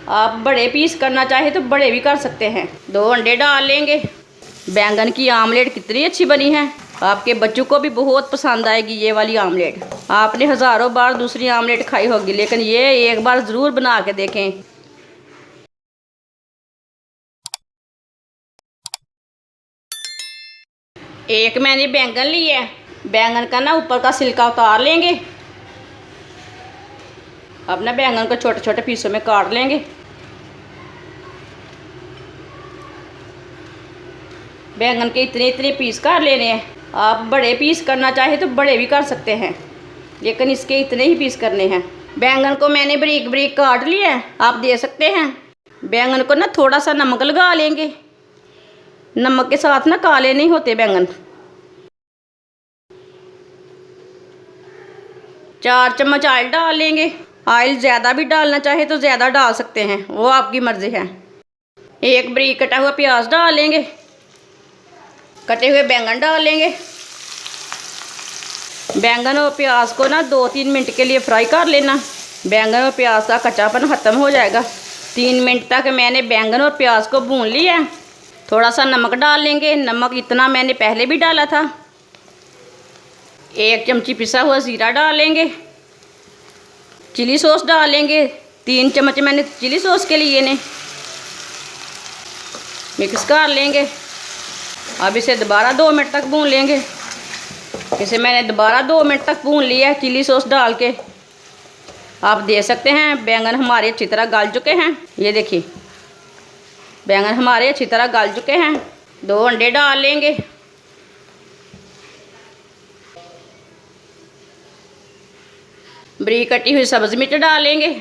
आप बड़े पीस करना चाहे तो बड़े भी कर सकते हैं। 2 अंडे डाल लेंगे। बैंगन की आमलेट कितनी अच्छी बनी है, आपके बच्चों को भी बहुत पसंद आएगी ये वाली आमलेट। आपने हज़ारों बार दूसरी आमलेट खाई होगी, लेकिन ये एक बार ज़रूर बना के देखें। एक मैंने बैंगन लिया है, बैंगन का ना ऊपर का छिलका उतार लेंगे। अपना बैंगन को छोटे छोटे पीसों में काट लेंगे। बैंगन के इतने इतने पीस काट लेने हैं। आप बड़े पीस करना चाहे तो बड़े भी कर सकते हैं, लेकिन इसके इतने ही पीस करने हैं। बैंगन को मैंने बारीक बारीक काट लिया है, आप दे सकते हैं। बैंगन को ना थोड़ा सा नमक लगा लेंगे, नमक के साथ ना काले नहीं होते बैंगन। 4 चम्मच ऑयल डाल लेंगे। ऑयल ज़्यादा भी डालना चाहे तो ज़्यादा डाल सकते हैं, वो आपकी मर्ज़ी है। एक बारीक कटा हुआ प्याज डाल लेंगे। कटे हुए बैंगन डाल लेंगे। बैंगन और प्याज को ना 2-3 मिनट के लिए फ्राई कर लेना। बैंगन और प्याज का कच्चापन ख़त्म हो जाएगा। 3 मिनट तक मैंने बैंगन और प्याज को भून लिया। थोड़ा सा नमक डाल लेंगे, नमक इतना मैंने पहले भी डाला था। 1 चमची पिसा हुआ ज़ीरा डाल लेंगे। चिली सॉस डाल लेंगे। 3 चम्मच मैंने चिली सॉस के लिए ने मिक्स कर लेंगे। अब इसे दोबारा 2 मिनट तक भून लेंगे। इसे मैंने दोबारा 2 मिनट तक भून लिया चिली सॉस डाल के। आप दे सकते हैं। बैंगन हमारे अच्छी तरह गल चुके हैं, ये देखिए बैंगन हमारे अच्छी तरह गल चुके हैं। 2 अंडे डाल लेंगे। बारीक कटी हुई सब्ज़ मिर्च डाल लेंगे।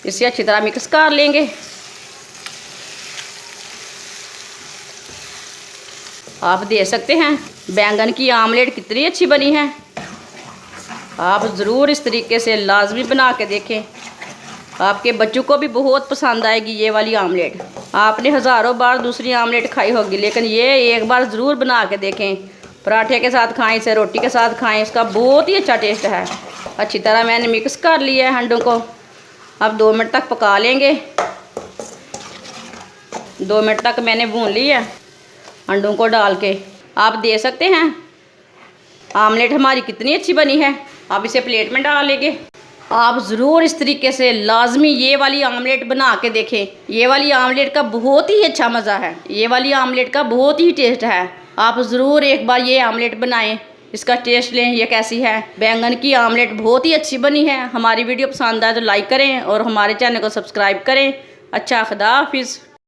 इसे अच्छी तरह मिक्स कर लेंगे। आप दे सकते हैं। बैंगन की आमलेट कितनी अच्छी बनी है, आप ज़रूर इस तरीके से लाजमी बना के देखें। आपके बच्चों को भी बहुत पसंद आएगी ये वाली आमलेट। आपने हज़ारों बार दूसरी आमलेट खाई होगी, लेकिन ये एक बार ज़रूर बना के देखें। पराठे के साथ खाएं, इसे रोटी के साथ खाएं, इसका बहुत ही अच्छा टेस्ट है। अच्छी तरह मैंने मिक्स कर लिया है अंडों को। अब 2 मिनट तक पका लेंगे। 2 मिनट तक मैंने भून लिया अंडों को डाल के। आप दे सकते हैं। आमलेट हमारी कितनी अच्छी बनी है। अब इसे प्लेट में डाल लेंगे। आप ज़रूर इस तरीके से लाजमी ये वाली आमलेट बना के देखें। ये वाली आमलेट का बहुत ही अच्छा मज़ा है, ये वाली आमलेट का बहुत ही टेस्ट है। आप ज़रूर एक बार ये आमलेट बनाएं, इसका टेस्ट लें ये कैसी है। बैंगन की आमलेट बहुत ही अच्छी बनी है। हमारी वीडियो पसंद आए तो लाइक करें और हमारे चैनल को सब्सक्राइब करें। अच्छा, खुदा हाफिज़।